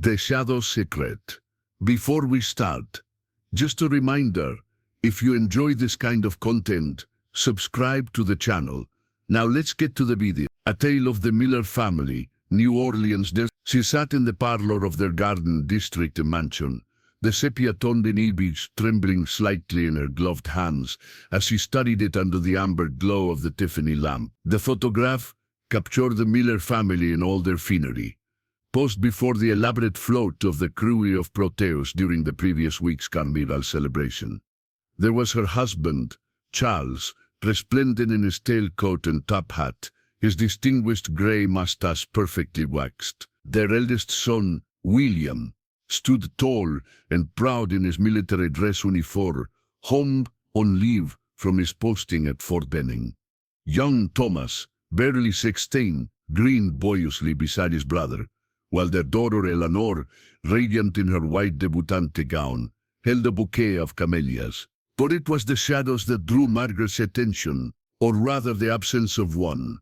The Shadow Secret. Before we start, just a reminder, if you enjoy this kind of content, subscribe to the channel. Now let's get to the video. A tale of the Miller family, New Orleans. She sat in the parlor of their Garden District mansion, the sepia-toned image trembling slightly in her gloved hands as she studied it under the amber glow of the Tiffany lamp. The photograph captured the Miller family in all their finery, posed before the elaborate float of the crew of Proteus during the previous week's carnival celebration. There was her husband, Charles, resplendent in his tailcoat and top hat, his distinguished grey mustache perfectly waxed. Their eldest son, William, stood tall and proud in his military dress uniform, home on leave from his posting at Fort Benning. Young Thomas, barely 16, grinned boyishly beside his brother, while their daughter Eleanor, radiant in her white debutante gown, held a bouquet of camellias. But it was the shadows that drew Margaret's attention, or rather the absence of one.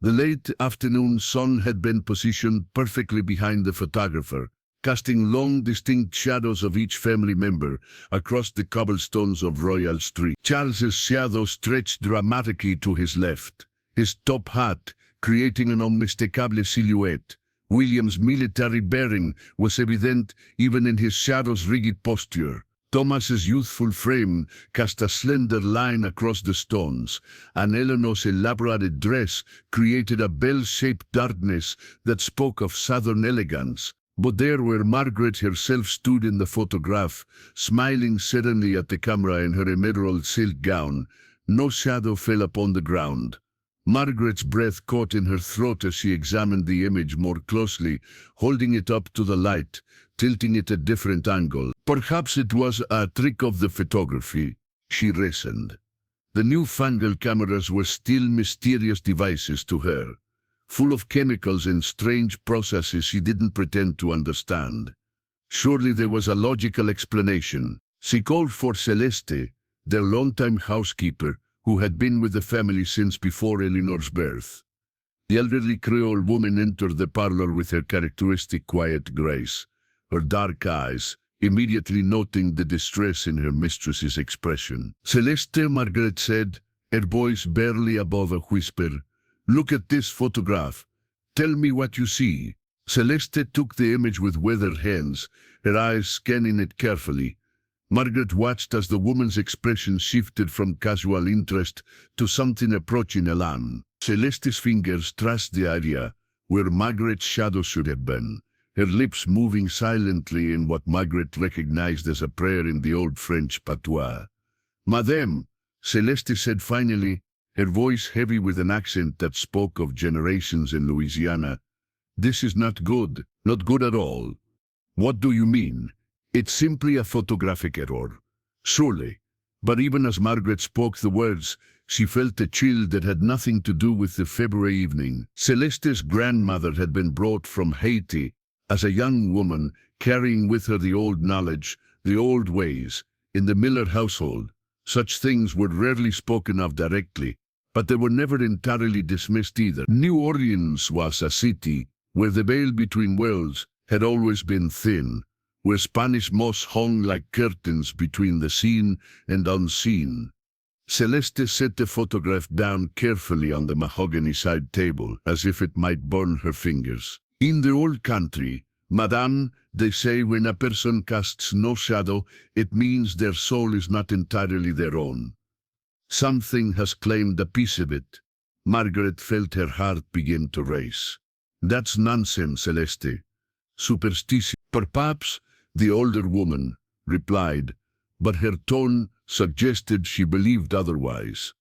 The late afternoon sun had been positioned perfectly behind the photographer, casting long distinct shadows of each family member across the cobblestones of Royal Street. Charles's shadow stretched dramatically to his left, his top hat creating an unmistakable silhouette. William's military bearing was evident even in his shadow's rigid posture. Thomas's youthful frame cast a slender line across the stones, and Eleanor's elaborate dress created a bell-shaped darkness that spoke of southern elegance. But there where Margaret herself stood in the photograph, smiling serenely at the camera in her emerald silk gown, no shadow fell upon the ground. Margaret's breath caught in her throat as she examined the image more closely, holding it up to the light, tilting it at a different angle. Perhaps it was a trick of the photography, she reasoned. The newfangled cameras were still mysterious devices to her, full of chemicals and strange processes she didn't pretend to understand. Surely there was a logical explanation. She called for Celeste, their longtime housekeeper, who had been with the family since before Eleanor's birth. The elderly Creole woman entered the parlor with her characteristic quiet grace, her dark eyes immediately noting the distress in her mistress's expression. "Celeste," Margaret said, her voice barely above a whisper, "look at this photograph. Tell me what you see." Celeste took the image with withered hands, her eyes scanning it carefully. Margaret watched as the woman's expression shifted from casual interest to something approaching alarm. Celeste's fingers traced the area where Margaret's shadow should have been, her lips moving silently in what Margaret recognized as a prayer in the old French patois. "Madame," Celeste said finally, her voice heavy with an accent that spoke of generations in Louisiana, "this is not good at all." "What do you mean?" "It's simply a photographic error." "Surely." But even as Margaret spoke the words, she felt a chill that had nothing to do with the February evening. Celeste's grandmother had been brought from Haiti as a young woman, carrying with her the old knowledge, the old ways. In the Miller household, such things were rarely spoken of directly, but they were never entirely dismissed either. New Orleans was a city where the veil between worlds had always been thin, where Spanish moss hung like curtains between the seen and unseen. Celeste set the photograph down carefully on the mahogany side table, as if it might burn her fingers. "In the old country, madame, they say when a person casts no shadow, it means their soul is not entirely their own. Something has claimed a piece of it." Margaret felt her heart begin to race. "That's nonsense, Celeste. Superstition." "Perhaps," the older woman replied, but her tone suggested she believed otherwise.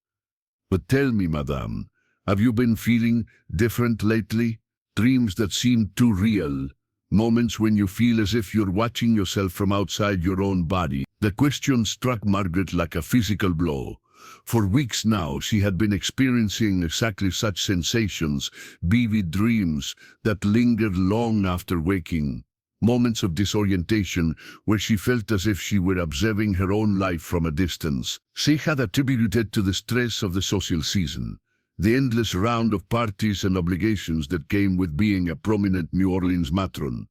"But tell me, madame, have you been feeling different lately? Dreams that seem too real? Moments when you feel as if you're watching yourself from outside your own body?" The question struck Margaret like a physical blow. For weeks now she had been experiencing exactly such sensations, vivid dreams that lingered long after waking. Moments of disorientation where she felt as if she were observing her own life from a distance. She had attributed to the stress of the social season, the endless round of parties and obligations that came with being a prominent New Orleans matron.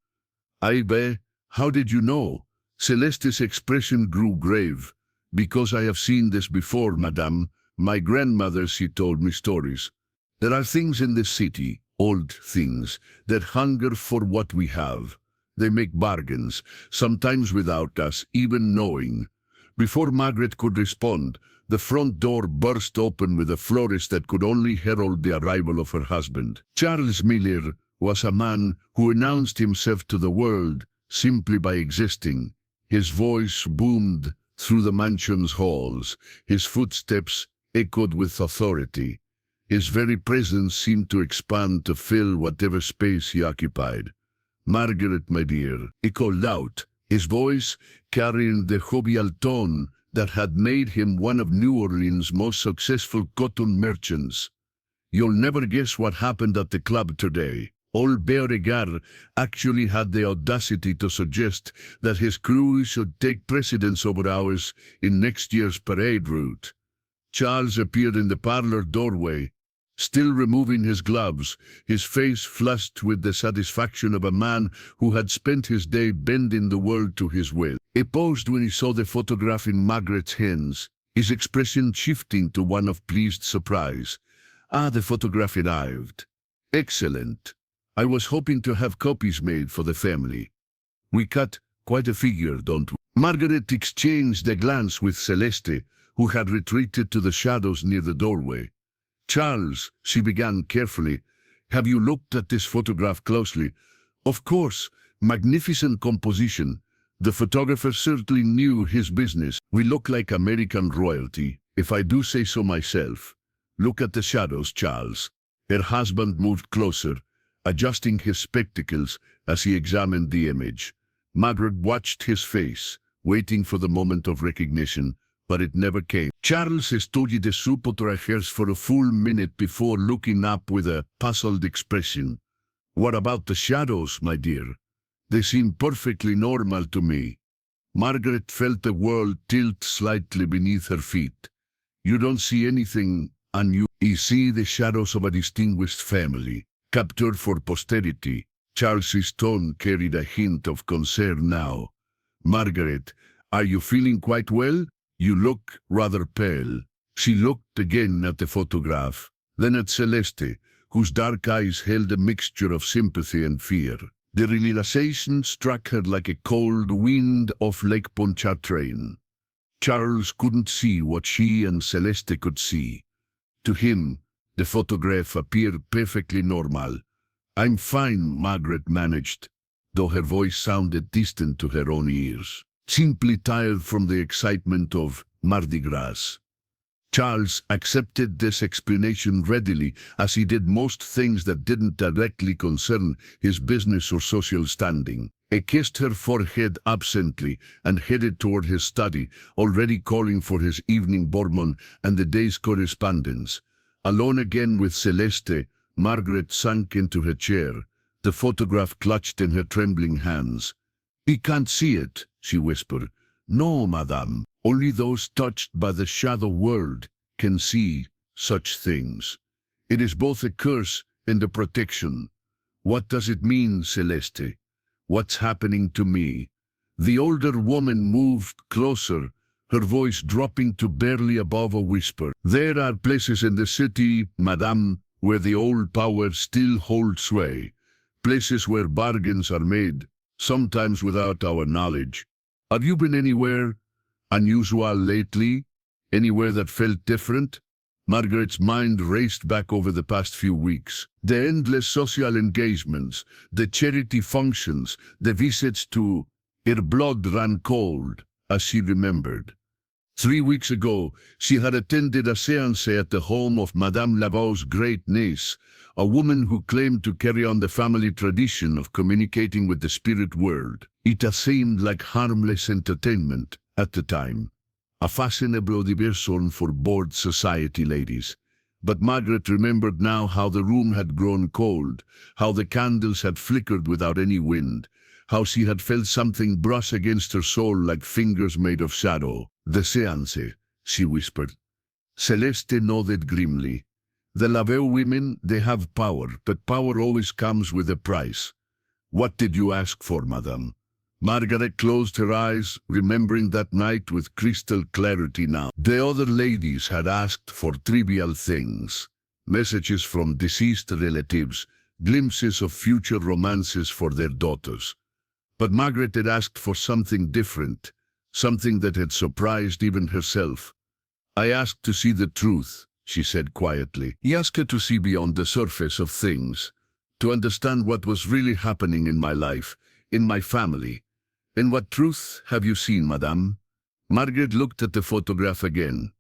"Ay be, how did you know?" Celeste's expression grew grave. "Because I have seen this before, madame. My grandmother, she told me stories. There are things in this city, old things, that hunger for what we have. They make bargains, sometimes without us even knowing." Before Margaret could respond, the front door burst open with a flourish that could only herald the arrival of her husband. Charles Miller was a man who announced himself to the world simply by existing. His voice boomed through the mansion's halls. His footsteps echoed with authority. His very presence seemed to expand to fill whatever space he occupied. "Margaret, my dear," he called out, his voice carrying the jovial tone that had made him one of New Orleans' most successful cotton merchants. "You'll never guess what happened at the club today." Old Beauregard actually had the audacity to suggest that his crew should take precedence over ours in next year's parade route. Charles appeared in the parlor doorway, still removing his gloves, his face flushed with the satisfaction of a man who had spent his day bending the world to his will. He paused when he saw the photograph in Margaret's hands, his expression shifting to one of pleased surprise. "Ah, the photograph arrived. Excellent. I was hoping to have copies made for the family. We cut quite a figure, don't we?" Margaret exchanged a glance with Celeste, who had retreated to the shadows near the doorway. "Charles," she began carefully, "have you looked at this photograph closely?" "Of course. Magnificent composition. The photographer certainly knew his business. We look like American royalty, if I do say so myself. Look at the shadows, Charles." Her husband moved closer, adjusting his spectacles as he examined the image. Margaret watched his face, waiting for the moment of recognition, but it never came. Charles studied the photographs for a full minute before looking up with a puzzled expression. "What about the shadows, my dear? They seem perfectly normal to me." Margaret felt the world tilt slightly beneath her feet. "You don't see anything unusual. You see the shadows of a distinguished family, captured for posterity." Charles's tone carried a hint of concern now. "Margaret, are you feeling quite well? You look rather pale." She looked again at the photograph, then at Celeste, whose dark eyes held a mixture of sympathy and fear. The realization struck her like a cold wind off Lake Pontchartrain. Charles couldn't see what she and Celeste could see. To him, the photograph appeared perfectly normal. "I'm fine," Margaret managed, though her voice sounded distant to her own ears. "Simply tired from the excitement of Mardi Gras." Charles accepted this explanation readily, as he did most things that didn't directly concern his business or social standing. He kissed her forehead absently and headed toward his study, already calling for his evening bourbon and the day's correspondence. Alone again with Celeste, Margaret sank into her chair, the photograph clutched in her trembling hands. "We can't see it," she whispered. "No, madame. Only those touched by the shadow world can see such things. It is both a curse and a protection." "What does it mean, Celeste? What's happening to me?" The older woman moved closer, her voice dropping to barely above a whisper. "There are places in the city, madame, where the old power still holds sway. Places where bargains are made, sometimes without our knowledge. Have you been anywhere unusual lately? Anywhere that felt different?" Margaret's mind raced back over the past few weeks. The endless social engagements, the charity functions, the visits to... Her blood ran cold as she remembered. 3 weeks ago, she had attended a séance at the home of Madame Laveau's great-niece, a woman who claimed to carry on the family tradition of communicating with the spirit world. It seemed like harmless entertainment at the time, a fashionable diversion for bored society ladies. But Margaret remembered now how the room had grown cold, how the candles had flickered without any wind, how she had felt something brush against her soul like fingers made of shadow. "The séance," she whispered. Celeste nodded grimly. "The Lavelle women, they have power, but power always comes with a price. What did you ask for, madame? Margaret closed her eyes, remembering that night with crystal clarity now. The other ladies had asked for trivial things. Messages from deceased relatives, glimpses of future romances for their daughters. But Margaret had asked for something different, something that had surprised even herself. I asked to see the truth, she said quietly. He asked her to see beyond the surface of things, to understand what was really happening in my life, in my family. And what truth have you seen, madame? Margaret looked at the photograph again,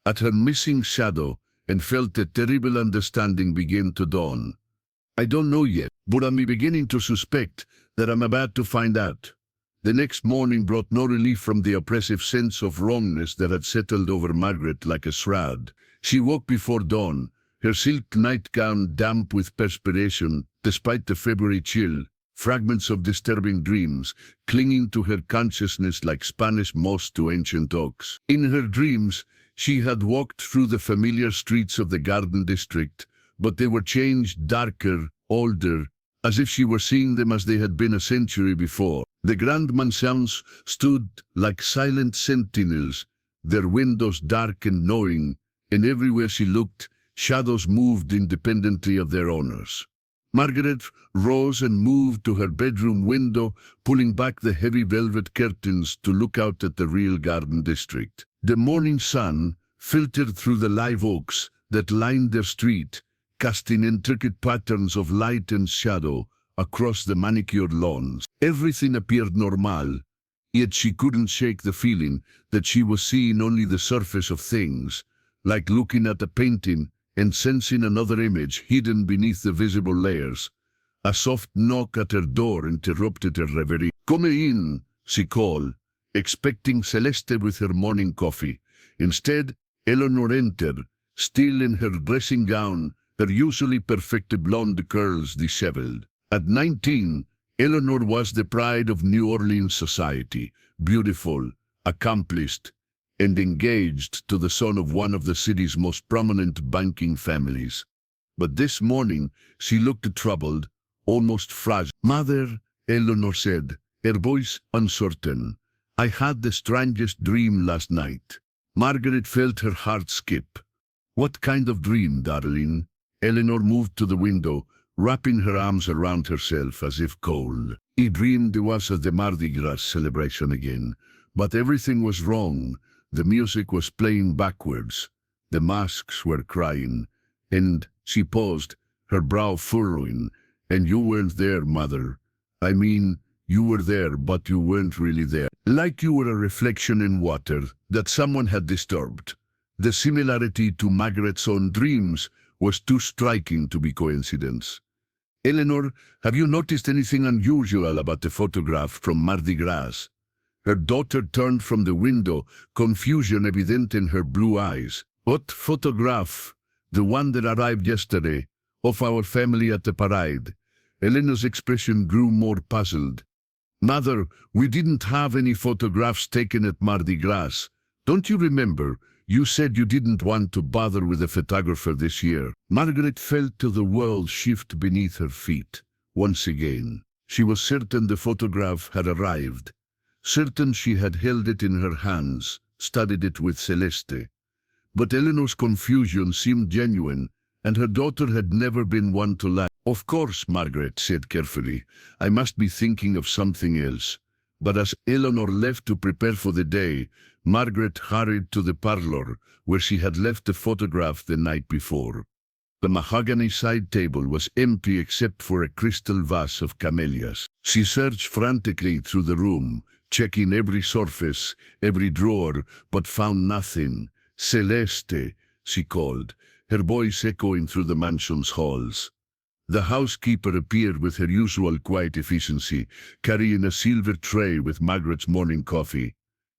at her missing shadow, and felt a terrible understanding begin to dawn. I don't know yet, but I'm beginning to suspect that I'm about to find out. The next morning brought no relief from the oppressive sense of wrongness that had settled over Margaret like a shroud. She woke before dawn, her silk nightgown damp with perspiration, despite the February chill, fragments of disturbing dreams clinging to her consciousness like Spanish moss to ancient oaks. In her dreams, she had walked through the familiar streets of the Garden District, but they were changed darker, older, as if she were seeing them as they had been a century before. The grand mansions stood like silent sentinels, their windows dark and knowing, and everywhere she looked, shadows moved independently of their owners. Margaret rose and moved to her bedroom window, pulling back the heavy velvet curtains to look out at the real Garden District. The morning sun filtered through the live oaks that lined their street, casting intricate patterns of light and shadow across the manicured lawns. Everything appeared normal, yet she couldn't shake the feeling that she was seeing only the surface of things, like looking at a painting and sensing another image hidden beneath the visible layers. A soft knock at her door interrupted her reverie. "Come in," she called, expecting Celeste with her morning coffee. Instead, Eleanor entered, still in her dressing gown, her usually perfect blonde curls disheveled. At 19, Eleanor was the pride of New Orleans society, beautiful, accomplished, and engaged to the son of one of the city's most prominent banking families. But this morning, she looked troubled, almost fragile. "Mother," Eleanor said, her voice uncertain, "I had the strangest dream last night." Margaret felt her heart skip. "What kind of dream, darling?" Eleanor moved to the window, wrapping her arms around herself as if cold. "I dreamed it was at the Mardi Gras celebration again, but everything was wrong. The music was playing backwards. The masks were crying. And," she paused, her brow furrowing, "and you weren't there, mother. I mean, you were there, but you weren't really there. Like you were a reflection in water that someone had disturbed." The similarity to Margaret's own dreams was too striking to be coincidence. "Eleanor, have you noticed anything unusual about the photograph from Mardi Gras?" Her daughter turned from the window, confusion evident in her blue eyes. "What photograph?" "The one that arrived yesterday, of our family at the parade." Eleanor's expression grew more puzzled. "Mother, we didn't have any photographs taken at Mardi Gras. Don't you remember? You said you didn't want to bother with a photographer this year." Margaret felt the world shift beneath her feet. Once again, she was certain the photograph had arrived. Certain she had held it in her hands, studied it with Celeste. But Eleanor's confusion seemed genuine, and her daughter had never been one to lie. "Of course," Margaret said carefully, "I must be thinking of something else." But as Eleanor left to prepare for the day, Margaret hurried to the parlor, where she had left the photograph the night before. The mahogany side table was empty except for a crystal vase of camellias. She searched frantically through the room, checking every surface, every drawer, but found nothing. "Celeste," she called, her voice echoing through the mansion's halls. The housekeeper appeared with her usual quiet efficiency, carrying a silver tray with Margaret's morning coffee.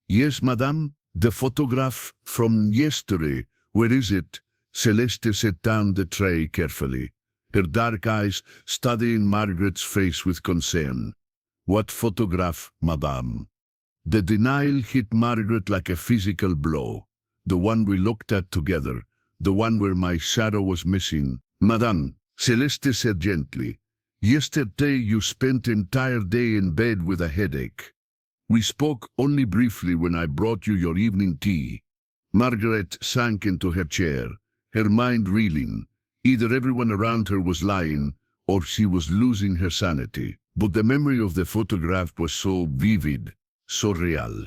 "Yes, madame, the photograph from yesterday. Where is it?" Celeste set down the tray carefully, her dark eyes studying Margaret's face with concern. "What photograph, madame?" The denial hit Margaret like a physical blow. "The one we looked at together, the one where my shadow was missing." "Madame," Celeste said gently, Yesterday you spent entire day in bed with a headache. We spoke only briefly when I brought you your evening tea. Margaret sank into her chair, her mind reeling. Either everyone around her was lying, or she was losing her sanity. But the memory of the photograph was so vivid, so real.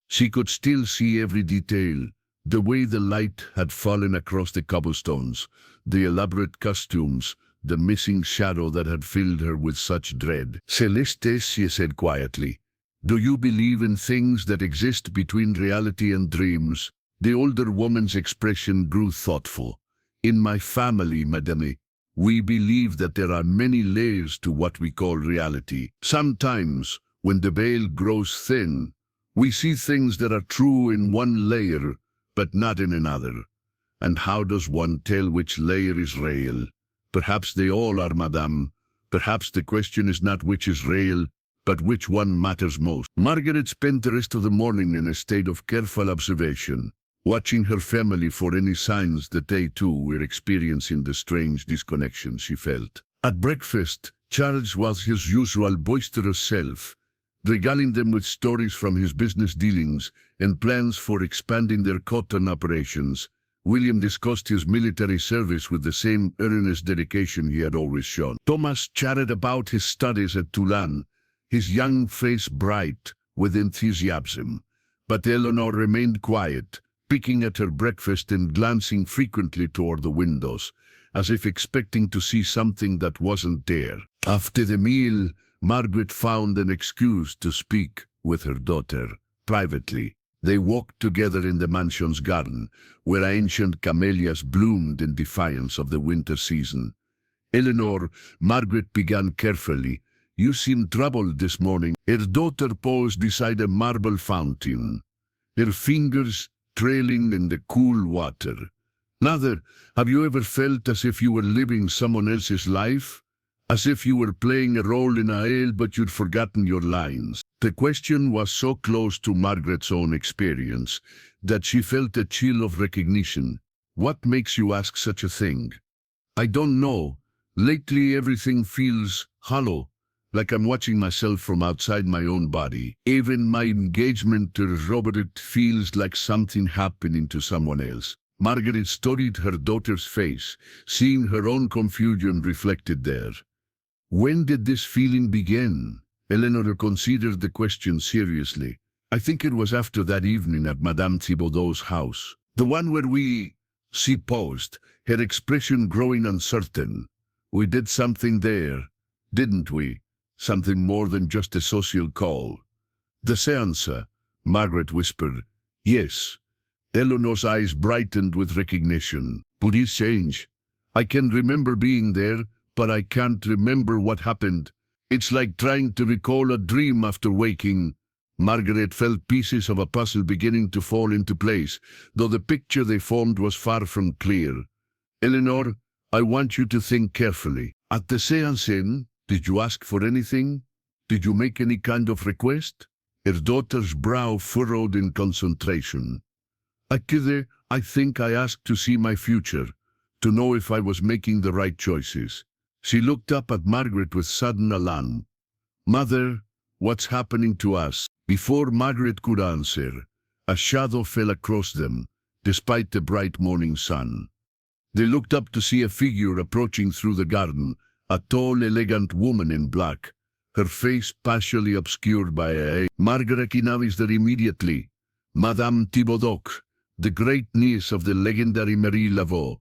She could still see every detail, the way the light had fallen across the cobblestones, the elaborate costumes, the missing shadow that had filled her with such dread. Celeste, she said quietly, do you believe in things that exist between reality and dreams? The older woman's expression grew thoughtful. In my family, madame, we believe that there are many layers to what we call reality. Sometimes, when the veil grows thin, we see things that are true in one layer, but not in another. And how does one tell which layer is real? Perhaps they all are, madame. Perhaps the question is not which is real, but which one matters most. Margaret spent the rest of the morning in a state of careful observation, watching her family for any signs that they too were experiencing the strange disconnection she felt. At breakfast, Charles was his usual boisterous self, regaling them with stories from his business dealings and plans for expanding their cotton operations. William discussed his military service with the same earnest dedication he had always shown. Thomas chatted about his studies at Toulon, his young face bright with enthusiasm. But Eleanor remained quiet, picking at her breakfast and glancing frequently toward the windows, as if expecting to see something that wasn't there. After the meal, Margaret found an excuse to speak with her daughter privately. They walked together in the mansion's garden, where ancient camellias bloomed in defiance of the winter season. Eleanor, Margaret began carefully, you seem troubled this morning. Her daughter paused beside a marble fountain, her fingers trailing in the cool water. Mother, have you ever felt as if you were living someone else's life? As if you were playing a role in a tale but you'd forgotten your lines? The question was so close to Margaret's own experience that she felt a chill of recognition. What makes you ask such a thing? I don't know. Lately everything feels hollow, like I'm watching myself from outside my own body. Even my engagement to Robert feels like something happening to someone else. Margaret studied her daughter's face, seeing her own confusion reflected there. When did this feeling begin? Eleanor considered the question seriously. I think it was after that evening at Madame Thibaudot's house. The one where she paused, her expression growing uncertain. We did something there, didn't we? Something more than just a social call. The séance, Margaret whispered. Yes. Eleanor's eyes brightened with recognition. Please change. I can remember being there, but I can't remember what happened. It's like trying to recall a dream after waking. Margaret felt pieces of a puzzle beginning to fall into place, though the picture they formed was far from clear. Eleanor, I want you to think carefully. At the séance, did you ask for anything? Did you make any kind of request? Her daughter's brow furrowed in concentration. I think I asked to see my future, to know if I was making the right choices. She looked up at Margaret with sudden alarm. Mother, what's happening to us? Before Margaret could answer, a shadow fell across them, despite the bright morning sun. They looked up to see a figure approaching through the garden, a tall, elegant woman in black, her face partially obscured by a... Margaret recognized her immediately. Madame Thibaudot, the great niece of the legendary Marie Laveau.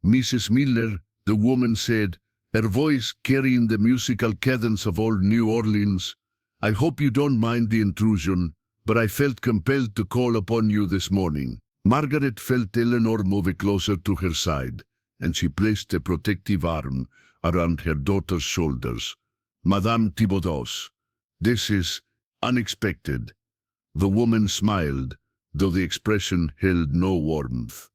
Mrs. Miller, the woman said, her voice carrying the musical cadence of old New Orleans. I hope you don't mind the intrusion, but I felt compelled to call upon you this morning. Margaret felt Eleanor move closer to her side, and she placed a protective arm around her daughter's shoulders. Madame Thibaudot, this is unexpected. The woman smiled, though the expression held no warmth.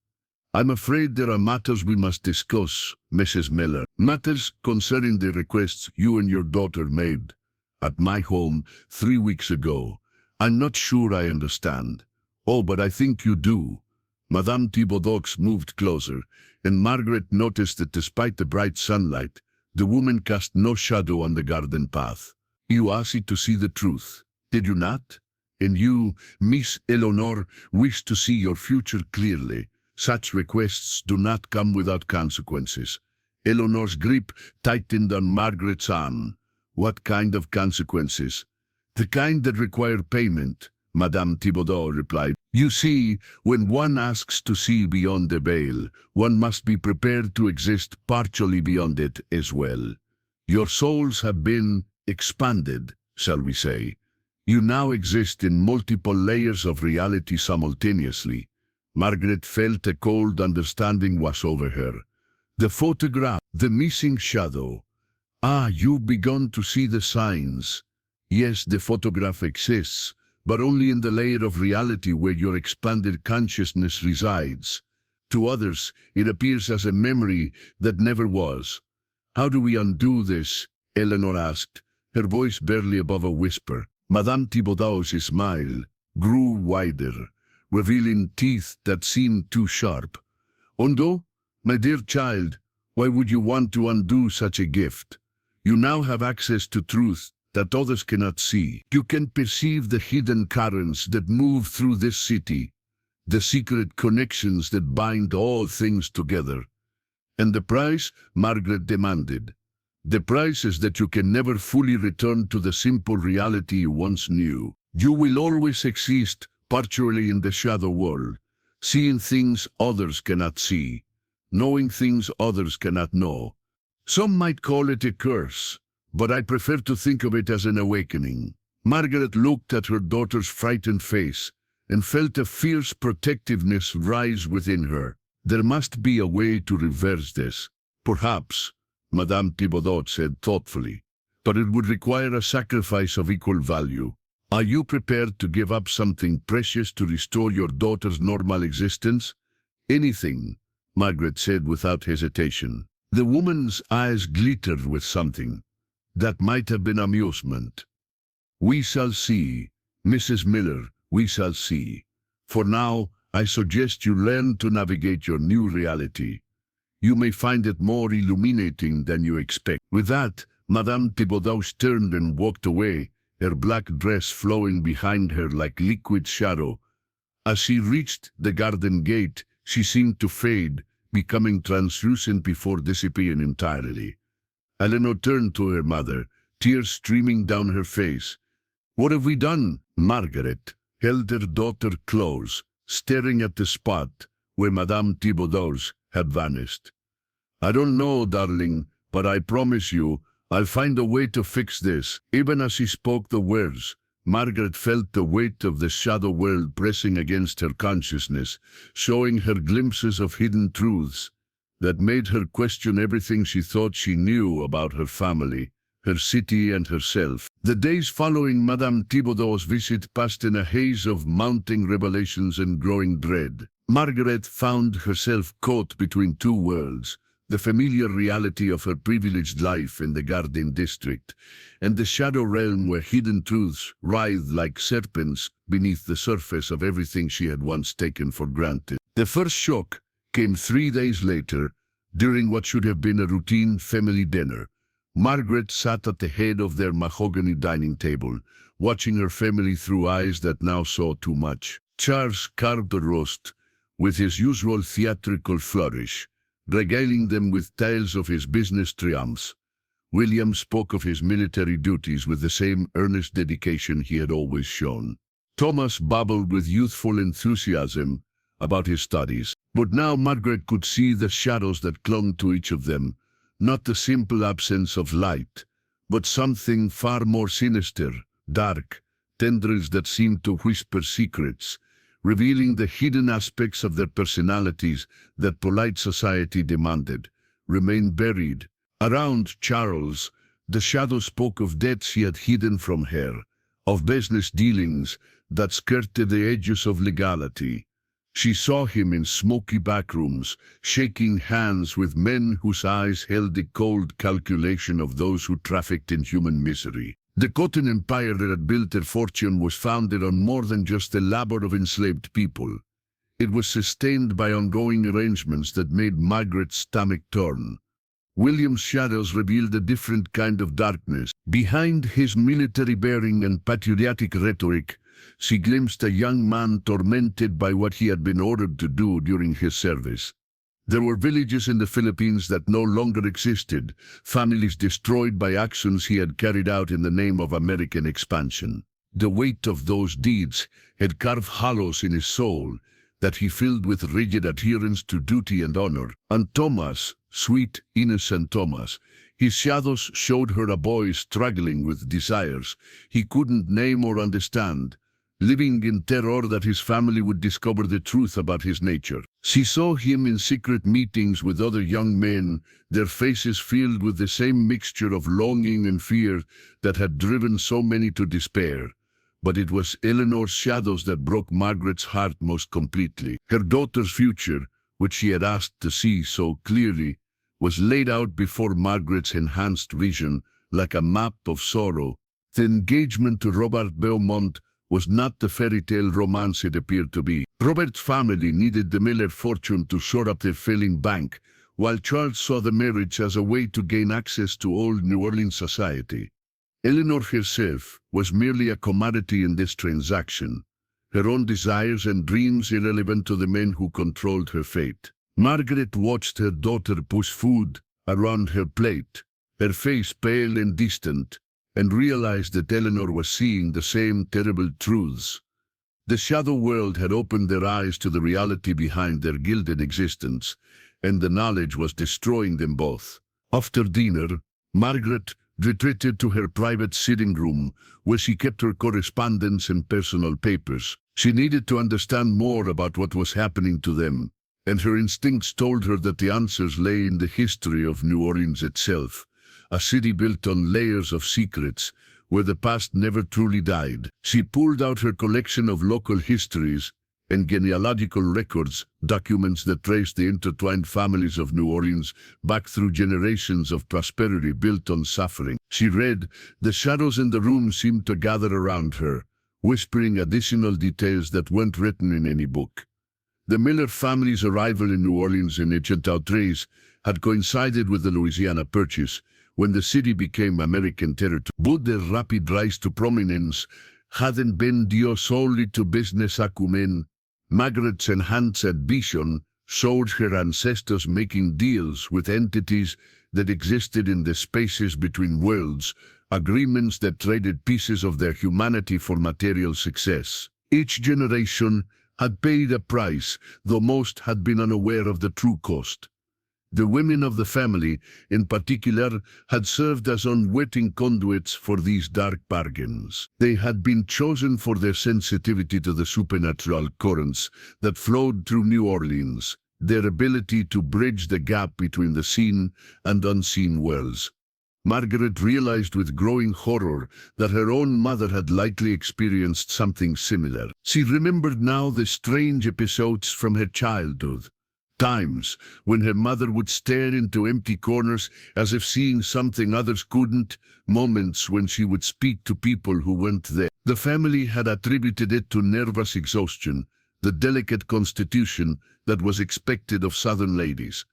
I'm afraid there are matters we must discuss, Mrs. Miller. Matters concerning the requests you and your daughter made at my home 3 weeks ago. I'm not sure I understand. Oh, but I think you do. Madame Thibaudot moved closer, and Margaret noticed that despite the bright sunlight, The woman cast no shadow on the garden path. You asked to see the truth, did you not? And you, Miss Eleanor, wish to see your future clearly. Such requests do not come without consequences. Eleanor's grip tightened on Margaret's arm. What kind of consequences? The kind that require payment, Madame Thibaudot replied. You see, when one asks to see beyond the veil, one must be prepared to exist partially beyond it as well. Your souls have been expanded, shall we say. You now exist in multiple layers of reality simultaneously. Margaret felt a cold understanding wash over her. The photograph, the missing shadow. Ah, you've begun to see the signs. Yes, the photograph exists, but only in the layer of reality where your expanded consciousness resides. To others, it appears as a memory that never was. How do we undo this? Eleanor asked, her voice barely above a whisper. Madame Thibaudot's smile grew wider, revealing teeth that seemed too sharp. Undo? My dear child, why would you want to undo such a gift? You now have access to truth that others cannot see. You can perceive the hidden currents that move through this city, the secret connections that bind all things together. And the price? Margaret demanded. The price is that you can never fully return to the simple reality you once knew. You will always exist partially in the shadow world, seeing things others cannot see, knowing things others cannot know. Some might call it a curse, but I prefer to think of it as an awakening. Margaret looked at her daughter's frightened face and felt a fierce protectiveness rise within her. There must be a way to reverse this. Perhaps, Madame Thibaudot said thoughtfully, but it would require a sacrifice of equal value. Are you prepared to give up something precious to restore your daughter's normal existence? Anything, Margaret said without hesitation. The woman's eyes glittered with something that might have been amusement. We shall see, Mrs. Miller, we shall see. For now, I suggest you learn to navigate your new reality. You may find it more illuminating than you expect. With that, Madame Thibaudot turned and walked away, her black dress flowing behind her like liquid shadow. As she reached the garden gate, she seemed to fade, becoming translucent before disappearing entirely. Eleanor turned to her mother, tears streaming down her face. What have we done? Margaret held her daughter close, staring at the spot where Madame Thibaudot had vanished. I don't know, darling, but I promise you, I'll find a way to fix this. Even as she spoke the words, Margaret felt the weight of the shadow world pressing against her consciousness, showing her glimpses of hidden truths that made her question everything she thought she knew about her family, her city, and herself. The days following Madame Thibaudot's visit passed in a haze of mounting revelations and growing dread. Margaret found herself caught between two worlds, the familiar reality of her privileged life in the Garden district, and the shadow realm where hidden truths writhed like serpents beneath the surface of everything she had once taken for granted. The first shock came 3 days later, during what should have been a routine family dinner. Margaret sat at the head of their mahogany dining table, watching her family through eyes that now saw too much. Charles carved the roast with his usual theatrical flourish, regaling them with tales of his business triumphs. William spoke of his military duties with the same earnest dedication he had always shown. Thomas babbled with youthful enthusiasm about his studies. But now Margaret could see the shadows that clung to each of them, not the simple absence of light, but something far more sinister, dark, tendrils that seemed to whisper secrets, revealing the hidden aspects of their personalities that polite society demanded, remained buried. Around Charles, the shadow spoke of debts he had hidden from her, of business dealings that skirted the edges of legality. She saw him in smoky backrooms, shaking hands with men whose eyes held the cold calculation of those who trafficked in human misery. The cotton empire that had built their fortune was founded on more than just the labor of enslaved people. It was sustained by ongoing arrangements that made Margaret's stomach turn. William's shadows revealed a different kind of darkness. Behind his military bearing and patriotic rhetoric, she glimpsed a young man tormented by what he had been ordered to do during his service. There were villages in the Philippines that no longer existed, families destroyed by actions he had carried out in the name of American expansion. The weight of those deeds had carved hollows in his soul that he filled with rigid adherence to duty and honor. And Thomas, sweet, innocent Thomas, his shadows showed her a boy struggling with desires he couldn't name or understand, living in terror that his family would discover the truth about his nature. She saw him in secret meetings with other young men, their faces filled with the same mixture of longing and fear that had driven so many to despair. But it was Eleanor's shadows that broke Margaret's heart most completely. Her daughter's future, which she had asked to see so clearly, was laid out before Margaret's enhanced vision like a map of sorrow. The engagement to Robert Beaumont was not the fairy tale romance it appeared to be. Robert's family needed the Miller fortune to shore up their failing bank, while Charles saw the marriage as a way to gain access to old New Orleans society. Eleanor herself was merely a commodity in this transaction, her own desires and dreams irrelevant to the men who controlled her fate. Margaret watched her daughter push food around her plate, her face pale and distant, and realized that Eleanor was seeing the same terrible truths. The shadow world had opened their eyes to the reality behind their gilded existence, and the knowledge was destroying them both. After dinner, Margaret retreated to her private sitting room, where she kept her correspondence and personal papers. She needed to understand more about what was happening to them, and her instincts told her that the answers lay in the history of New Orleans itself, a city built on layers of secrets, where the past never truly died. She pulled out her collection of local histories and genealogical records, documents that trace the intertwined families of New Orleans back through generations of prosperity built on suffering. She read, the shadows in the room seemed to gather around her, whispering additional details that weren't written in any book. The Miller family's arrival in New Orleans in ancient outrages had coincided with the Louisiana Purchase, when the city became American territory. But their rapid rise to prominence hadn't been due solely to business acumen. Margaret's enhanced vision showed her ancestors making deals with entities that existed in the spaces between worlds, agreements that traded pieces of their humanity for material success. Each generation had paid a price, though most had been unaware of the true cost. The women of the family, in particular, had served as unwitting conduits for these dark bargains. They had been chosen for their sensitivity to the supernatural currents that flowed through New Orleans, their ability to bridge the gap between the seen and unseen worlds. Margaret realized with growing horror that her own mother had likely experienced something similar. She remembered now the strange episodes from her childhood. Times when her mother would stare into empty corners as if seeing something others couldn't, moments when she would speak to people who weren't there. The family had attributed it to nervous exhaustion, the delicate constitution that was expected of Southern ladies.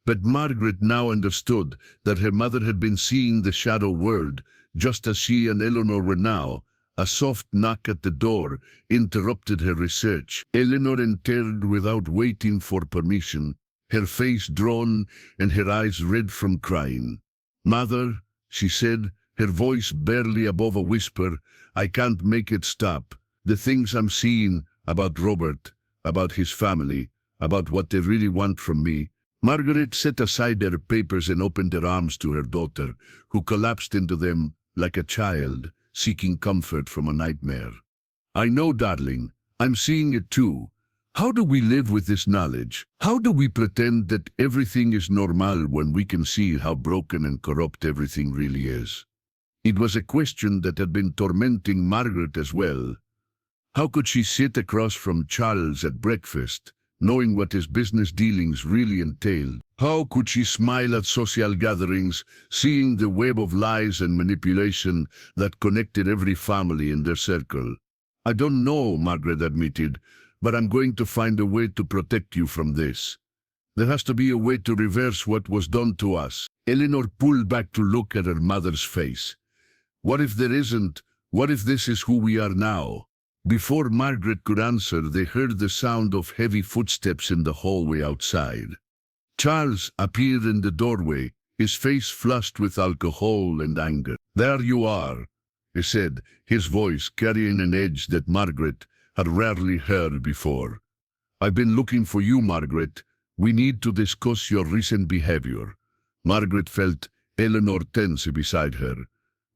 But Margaret now understood that her mother had been seeing the shadow world, just as she and Eleanor were now. A soft knock at the door interrupted her research. Eleanor entered without waiting for permission, her face drawn and her eyes red from crying. "Mother," she said, her voice barely above a whisper, "I can't make it stop. The things I'm seeing about Robert, about his family, about what they really want from me." Margaret set aside her papers and opened her arms to her daughter, who collapsed into them like a child seeking comfort from a nightmare. "I know, darling. I'm seeing it too. How do we live with this knowledge? How do we pretend that everything is normal when we can see how broken and corrupt everything really is?" It was a question that had been tormenting Margaret as well. How could she sit across from Charles at breakfast, knowing what his business dealings really entailed? How could she smile at social gatherings, seeing the web of lies and manipulation that connected every family in their circle? "I don't know," Margaret admitted, "but I'm going to find a way to protect you from this. There has to be a way to reverse what was done to us." Eleanor pulled back to look at her mother's face. What if there isn't? What if this is who we are now? Before Margaret could answer, they heard the sound of heavy footsteps in the hallway outside. Charles appeared in the doorway, his face flushed with alcohol and anger. "There you are," he said, his voice carrying an edge that Margaret had rarely heard before. "I've been looking for you, Margaret. We need to discuss your recent behavior." Margaret felt Eleanor tense beside her.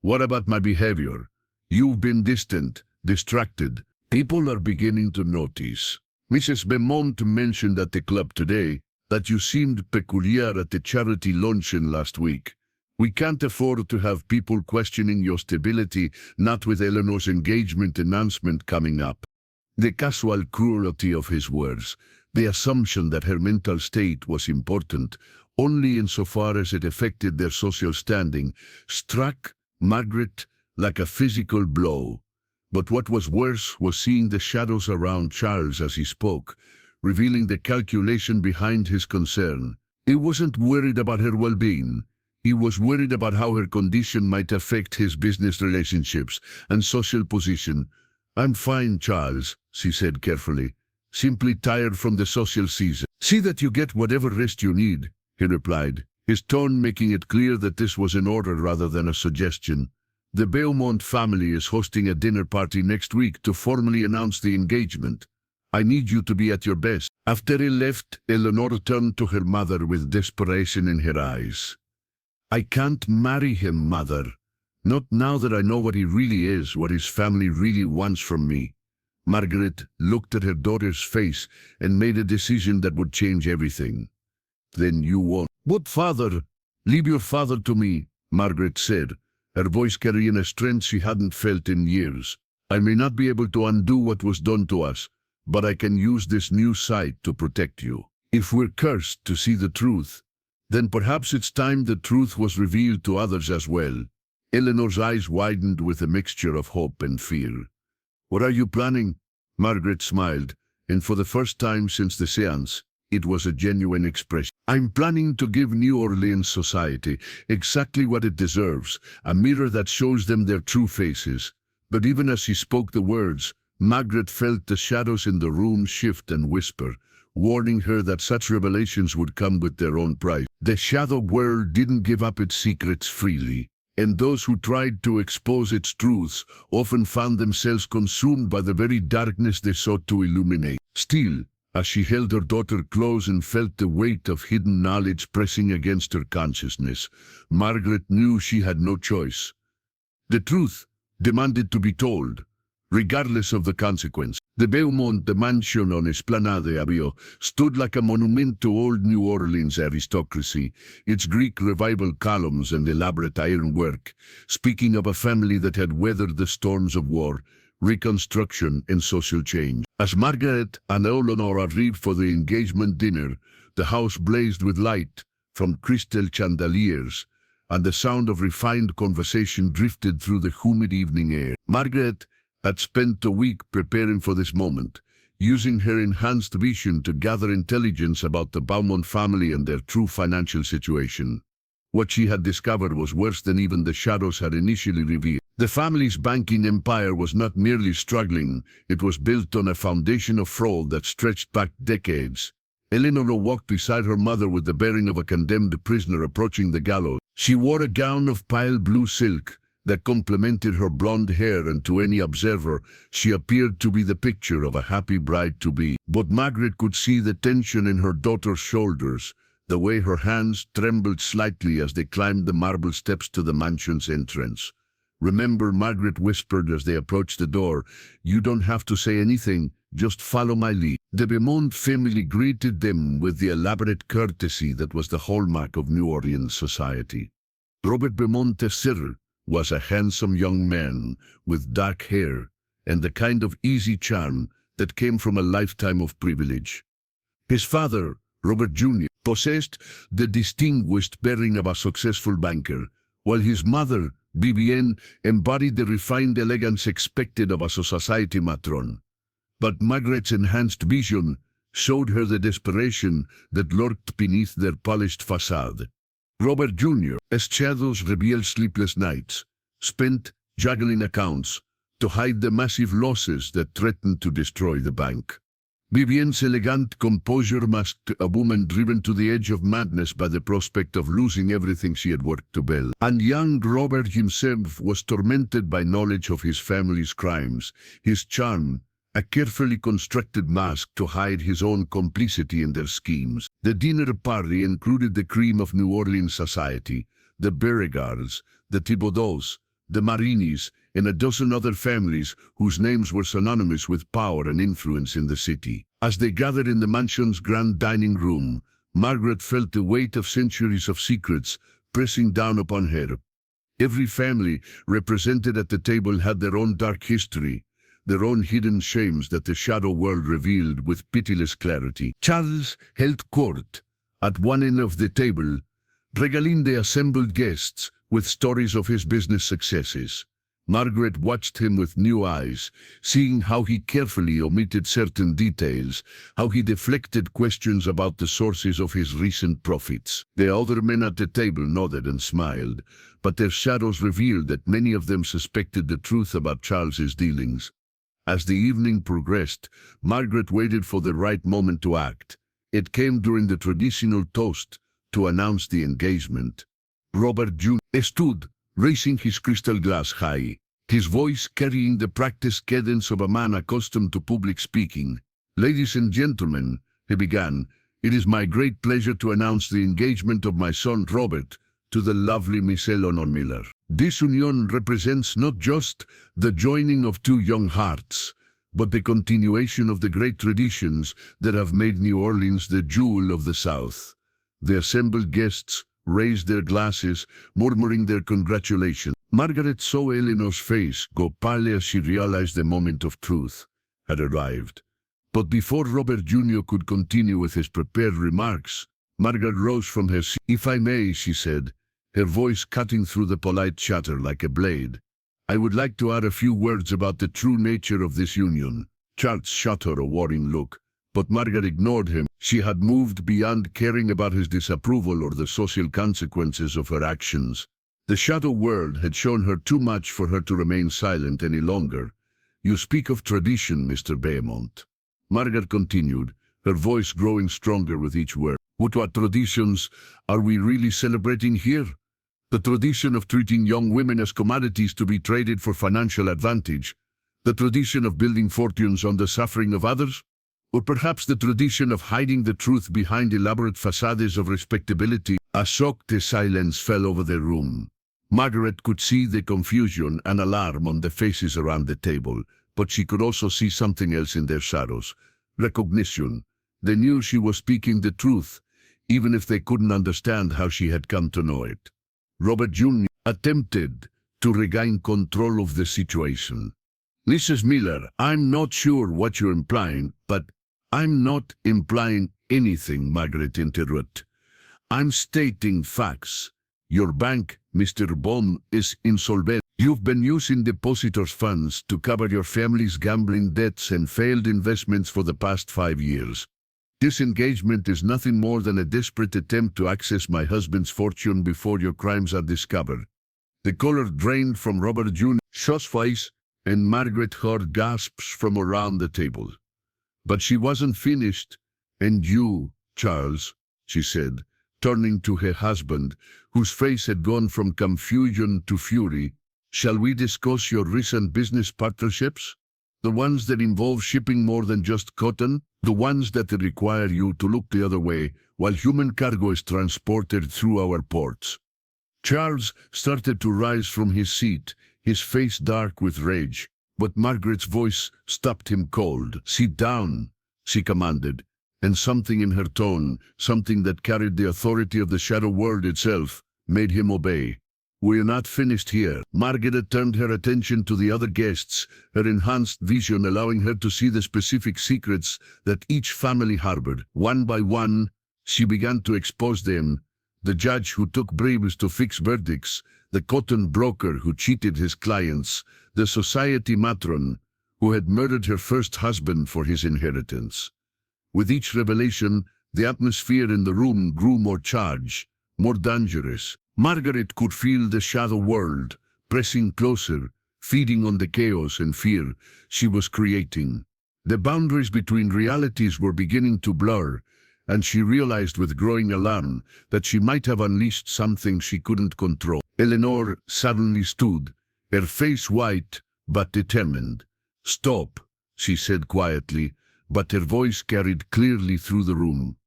"What about my behavior? You've been distant, distracted. People are beginning to notice. Mrs. Beaumont mentioned at the club today that you seemed peculiar at the charity luncheon last week. We can't afford to have people questioning your stability, not with Eleanor's engagement announcement coming up." The casual cruelty of his words, the assumption that her mental state was important only insofar as it affected their social standing, struck Margaret like a physical blow. But what was worse was seeing the shadows around Charles as he spoke, revealing the calculation behind his concern. He wasn't worried about her well-being. He was worried about how her condition might affect his business relationships and social position. "I'm fine, Charles," she said carefully. "Simply tired from the social season." "See that you get whatever rest you need," he replied, his tone making it clear that this was an order rather than a suggestion. "The Beaumont family is hosting a dinner party next week to formally announce the engagement. I need you to be at your best." After he left, Eleanor turned to her mother with desperation in her eyes. "I can't marry him, Mother. Not now that I know what he really is, what his family really wants from me." Margaret looked at her daughter's face and made a decision that would change everything. "Then you won't." "But father, leave your father to me," Margaret said, her voice carrying a strength she hadn't felt in years. "I may not be able to undo what was done to us, but I can use this new sight to protect you. If we're cursed to see the truth, then perhaps it's time the truth was revealed to others as well." Eleanor's eyes widened with a mixture of hope and fear. "What are you planning?" Margaret smiled, and for the first time since the séance, it was a genuine expression. "I'm planning to give New Orleans society exactly what it deserves, a mirror that shows them their true faces." But even as she spoke the words, Margaret felt the shadows in the room shift and whisper, warning her that such revelations would come with their own price. The shadow world didn't give up its secrets freely, and those who tried to expose its truths often found themselves consumed by the very darkness they sought to illuminate. Still, as she held her daughter close and felt the weight of hidden knowledge pressing against her consciousness, Margaret knew she had no choice. The truth demanded to be told, regardless of the consequence. The Beaumont, the mansion on Esplanade Avenue, stood like a monument to old New Orleans aristocracy, its Greek revival columns and elaborate ironwork, speaking of a family that had weathered the storms of war, reconstruction, and social change. As Margaret and Eleanor arrived for the engagement dinner, the house blazed with light from crystal chandeliers, and the sound of refined conversation drifted through the humid evening air. Margaret had spent a week preparing for this moment, using her enhanced vision to gather intelligence about the Beaumont family and their true financial situation. What she had discovered was worse than even the shadows had initially revealed. The family's banking empire was not merely struggling, it was built on a foundation of fraud that stretched back decades. Eleanor walked beside her mother with the bearing of a condemned prisoner approaching the gallows. She wore a gown of pale blue silk that complemented her blonde hair, and to any observer, she appeared to be the picture of a happy bride-to-be. But Margaret could see the tension in her daughter's shoulders, the way her hands trembled slightly as they climbed the marble steps to the mansion's entrance. "Remember," Margaret whispered as they approached the door, "you don't have to say anything, just follow my lead." The Beaumont family greeted them with the elaborate courtesy that was the hallmark of New Orleans society. Robert Beaumont Sr. was a handsome young man with dark hair and the kind of easy charm that came from a lifetime of privilege. His father, Robert Jr., possessed the distinguished bearing of a successful banker, while his mother, Vivienne, embodied the refined elegance expected of a society matron. But Margaret's enhanced vision showed her the desperation that lurked beneath their polished facade. Robert Jr., as shadows revealed sleepless nights, spent juggling accounts to hide the massive losses that threatened to destroy the bank. Vivienne's elegant composure masked a woman driven to the edge of madness by the prospect of losing everything she had worked to build. And young Robert himself was tormented by knowledge of his family's crimes, his charm, a carefully constructed mask to hide his own complicity in their schemes. The dinner party included the cream of New Orleans society, the Beauregards, the Thibaudeaus, the Marinis, and a dozen other families whose names were synonymous with power and influence in the city. As they gathered in the mansion's grand dining room, Margaret felt the weight of centuries of secrets pressing down upon her. Every family represented at the table had their own dark history, their own hidden shames that the shadow world revealed with pitiless clarity. Charles held court at one end of the table, regaling the assembled guests with stories of his business successes. Margaret watched him with new eyes, seeing how he carefully omitted certain details, how he deflected questions about the sources of his recent profits. The other men at the table nodded and smiled, but their shadows revealed that many of them suspected the truth about Charles's dealings. As the evening progressed, Margaret waited for the right moment to act. It came during the traditional toast to announce the engagement. Robert Jr. stood, raising his crystal glass high, his voice carrying the practiced cadence of a man accustomed to public speaking. "Ladies and gentlemen," he began, "it is my great pleasure to announce the engagement of my son Robert to the lovely Miss Eleanor Miller. This union represents not just the joining of two young hearts, but the continuation of the great traditions that have made New Orleans the jewel of the South." The assembled guests raised their glasses, murmuring their congratulations. Margaret saw Eleanor's face go pale as she realized the moment of truth had arrived. But before Robert Jr. could continue with his prepared remarks, Margaret rose from her seat. "If I may," she said, her voice cutting through the polite chatter like a blade, "I would like to add a few words about the true nature of this union." Charles shot her a warning look, but Margaret ignored him. She had moved beyond caring about his disapproval or the social consequences of her actions. The shadow world had shown her too much for her to remain silent any longer. "You speak of tradition, Mr. Beaumont," Margaret continued, her voice growing stronger with each word. What traditions are we really celebrating here? The tradition of treating young women as commodities to be traded for financial advantage? The tradition of building fortunes on the suffering of others? Or perhaps the tradition of hiding the truth behind elaborate facades of respectability? A shocked silence fell over the room. Margaret could see the confusion and alarm on the faces around the table, but she could also see something else in their shadows. Recognition. They knew she was speaking the truth, even if they couldn't understand how she had come to know it. Robert Jr. attempted to regain control of the situation. "Mrs. Miller, I'm not sure what you're implying, but I'm not implying anything," Margaret interrupted. "I'm stating facts. Your bank, Mr. Baum, is insolvent. You've been using depositors' funds to cover your family's gambling debts and failed investments for the past 5 years. This engagement is nothing more than a desperate attempt to access my husband's fortune before your crimes are discovered." The color drained from Robert Jr.'s face, and Margaret heard gasps from around the table. But she wasn't finished. "And you, Charles," she said, turning to her husband, whose face had gone from confusion to fury, "shall we discuss your recent business partnerships? The ones that involve shipping more than just cotton? The ones that require you to look the other way while human cargo is transported through our ports?" Charles started to rise from his seat, his face dark with rage, but Margaret's voice stopped him cold. "Sit down," she commanded, and something in her tone, something that carried the authority of the shadow world itself, made him obey. "We're not finished here." Margaret turned her attention to the other guests, her enhanced vision allowing her to see the specific secrets that each family harbored. One by one, she began to expose them. The judge who took bribes to fix verdicts, the cotton broker who cheated his clients, the society matron who had murdered her first husband for his inheritance. With each revelation, the atmosphere in the room grew more charged, more dangerous. Margaret could feel the shadow world pressing closer, feeding on the chaos and fear she was creating. The boundaries between realities were beginning to blur, and she realized with growing alarm that she might have unleashed something she couldn't control. Eleanor suddenly stood, her face white but determined. "Stop," she said quietly, but her voice carried clearly through the room.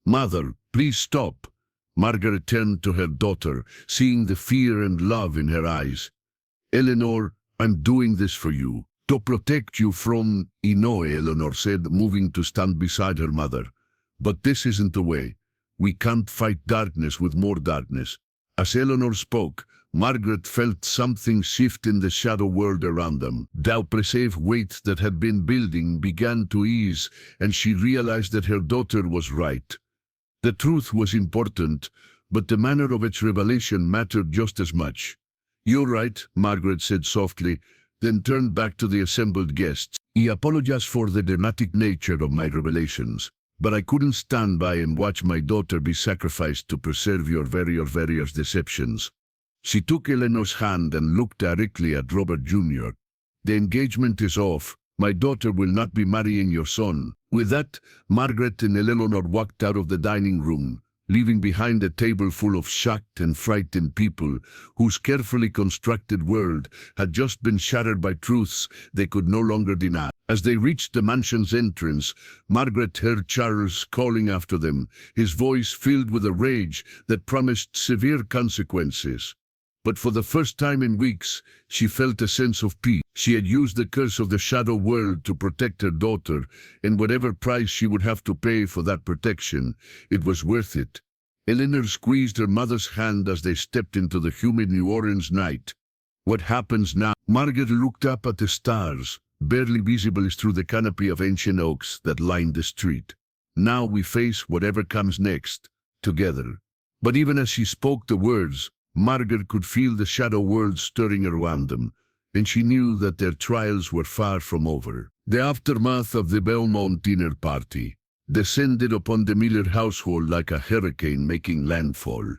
"Mother, please stop." Margaret turned to her daughter, seeing the fear and love in her eyes. "Eleanor, I'm doing this for you, to protect you from..." Eleanor said, moving to stand beside her mother. "But this isn't the way. We can't fight darkness with more darkness." As Eleanor spoke, Margaret felt something shift in the shadow world around them. The oppressive weight that had been building began to ease, and she realized that her daughter was right. The truth was important, but the manner of its revelation mattered just as much. "You're right," Margaret said softly, then turned back to the assembled guests. "I apologize for the dramatic nature of my revelations, but I couldn't stand by and watch my daughter be sacrificed to preserve your various deceptions." She took Eleanor's hand and looked directly at Robert Jr. "The engagement is off. My daughter will not be marrying your son." With that, Margaret and Eleanor walked out of the dining room, leaving behind a table full of shocked and frightened people whose carefully constructed world had just been shattered by truths they could no longer deny. As they reached the mansion's entrance, Margaret heard Charles calling after them, his voice filled with a rage that promised severe consequences. But for the first time in weeks, she felt a sense of peace. She had used the curse of the shadow world to protect her daughter, and whatever price she would have to pay for that protection, it was worth it. Eleanor squeezed her mother's hand as they stepped into the humid New Orleans night. "What happens now?" Margaret looked up at the stars, barely visible through the canopy of ancient oaks that lined the street. "Now we face whatever comes next, together." But even as she spoke the words, Margaret could feel the shadow world stirring around them, and she knew that their trials were far from over. The aftermath of the Belmont dinner party descended upon the Miller household like a hurricane making landfall.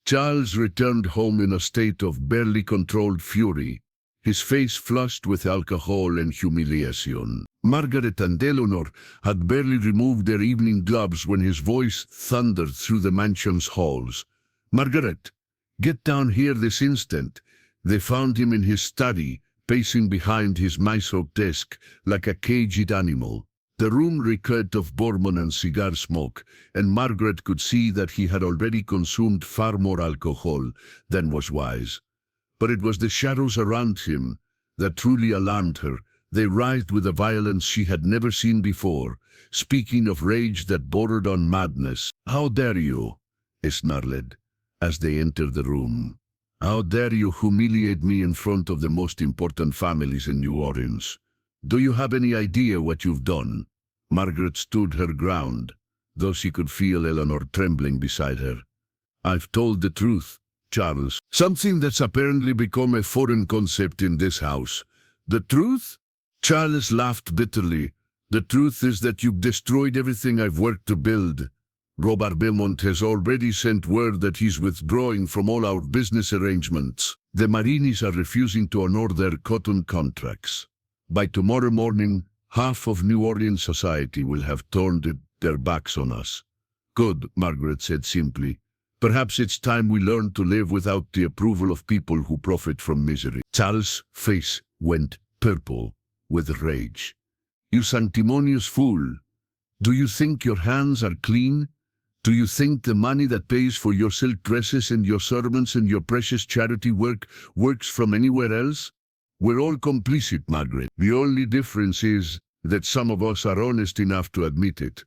Charles returned home in a state of barely controlled fury, his face flushed with alcohol and humiliation. Margaret and Eleanor had barely removed their evening gloves when his voice thundered through the mansion's halls. "Margaret, get down here this instant." They found him in his study, pacing behind his mice-oak desk like a caged animal. The room reeked of bourbon and cigar smoke, and Margaret could see that he had already consumed far more alcohol than was wise. But it was the shadows around him that truly alarmed her. They writhed with a violence she had never seen before, speaking of rage that bordered on madness. "How dare you?" he snarled as they entered the room. "How dare you humiliate me in front of the most important families in New Orleans? Do you have any idea what you've done?" Margaret stood her ground, though she could feel Eleanor trembling beside her. "I've told the truth, Charles. Something that's apparently become a foreign concept in this house." "The truth?" Charles laughed bitterly. "The truth is that you've destroyed everything I've worked to build. Robert Belmont has already sent word that he's withdrawing from all our business arrangements. The Marinis are refusing to honor their cotton contracts. By tomorrow morning, half of New Orleans society will have turned their backs on us." "Good," Margaret said simply. "Perhaps it's time we learn to live without the approval of people who profit from misery." Charles' face went purple with rage. "You sanctimonious fool! Do you think your hands are clean? Do you think the money that pays for your silk dresses and your sermons and your precious charity work works from anywhere else? We're all complicit, Margaret. The only difference is that some of us are honest enough to admit it."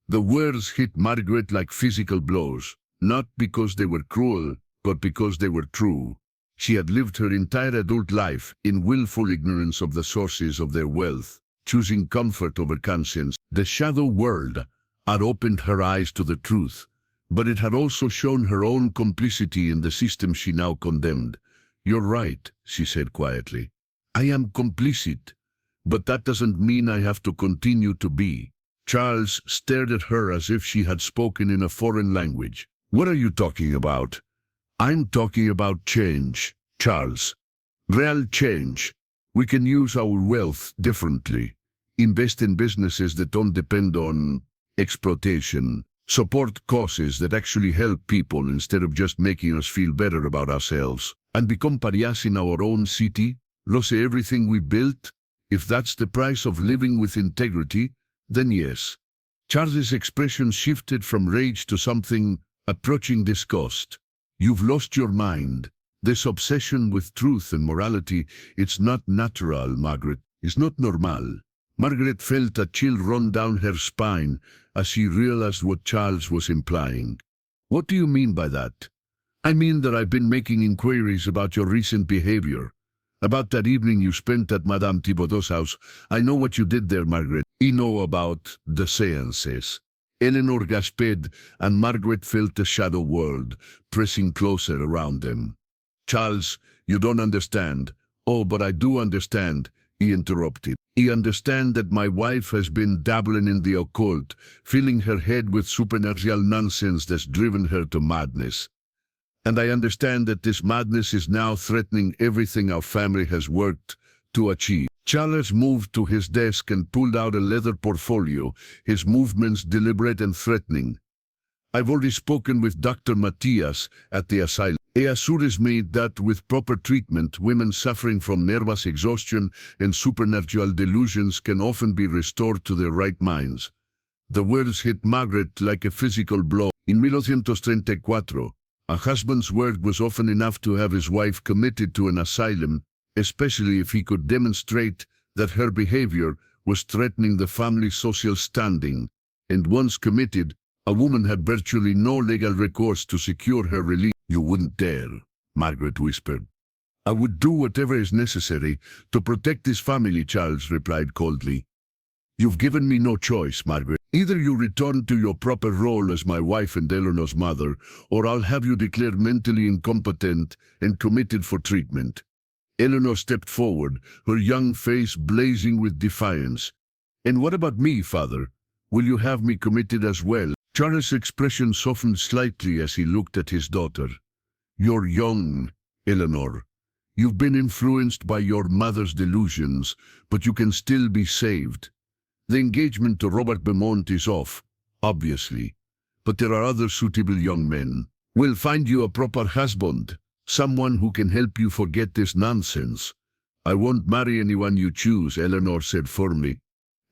The words hit Margaret like physical blows, not because they were cruel, but because they were true. She had lived her entire adult life in willful ignorance of the sources of their wealth, choosing comfort over conscience. The shadow world had opened her eyes to the truth, but it had also shown her own complicity in the system she now condemned. "You're right," she said quietly. "I am complicit, but that doesn't mean I have to continue to be." Charles stared at her as if she had spoken in a foreign language. What are you talking about? I'm talking about change, Charles. Real change. We can use our wealth differently. Invest in businesses that don't depend on exploitation. Support causes that actually help people instead of just making us feel better about ourselves. And become pariahs in our own city, lose everything we built. If that's the price of living with integrity, then yes. Charles's expression shifted from rage to something approaching disgust. You've lost your mind. This obsession with truth and morality, it's not natural, Margaret. It's not normal. Margaret felt a chill run down her spine as she realized what Charles was implying. What do you mean by that? I mean that I've been making inquiries about your recent behavior. About that evening you spent at Madame Thibaudot's house. I know what you did there, Margaret. I know about the seances. Eleanor gasped, and Margaret felt the shadow world pressing closer around them. Charles, you don't understand. Oh, but I do understand, he interrupted. I understand that my wife has been dabbling in the occult, filling her head with supernatural nonsense that's driven her to madness. And I understand that this madness is now threatening everything our family has worked to achieve. Charles moved to his desk and pulled out a leather portfolio, his movements deliberate and threatening. I've already spoken with Dr. Matias at the asylum. He assures me that with proper treatment, women suffering from nervous exhaustion and supernatural delusions can often be restored to their right minds. The words hit Margaret like a physical blow. In 1934, a husband's word was often enough to have his wife committed to an asylum, especially if he could demonstrate that her behavior was threatening the family's social standing. And once committed, a woman had virtually no legal recourse to secure her release. You wouldn't dare, Margaret whispered. I would do whatever is necessary to protect this family, Charles replied coldly. You've given me no choice, Margaret. Either you return to your proper role as my wife and Eleanor's mother, or I'll have you declared mentally incompetent and committed for treatment. Eleanor stepped forward, her young face blazing with defiance. And what about me, father? Will you have me committed as well? Charles' expression softened slightly as he looked at his daughter. You're young, Eleanor. You've been influenced by your mother's delusions, but you can still be saved. The engagement to Robert Beaumont is off, obviously, but there are other suitable young men. We'll find you a proper husband, someone who can help you forget this nonsense. I won't marry anyone you choose, Eleanor said firmly,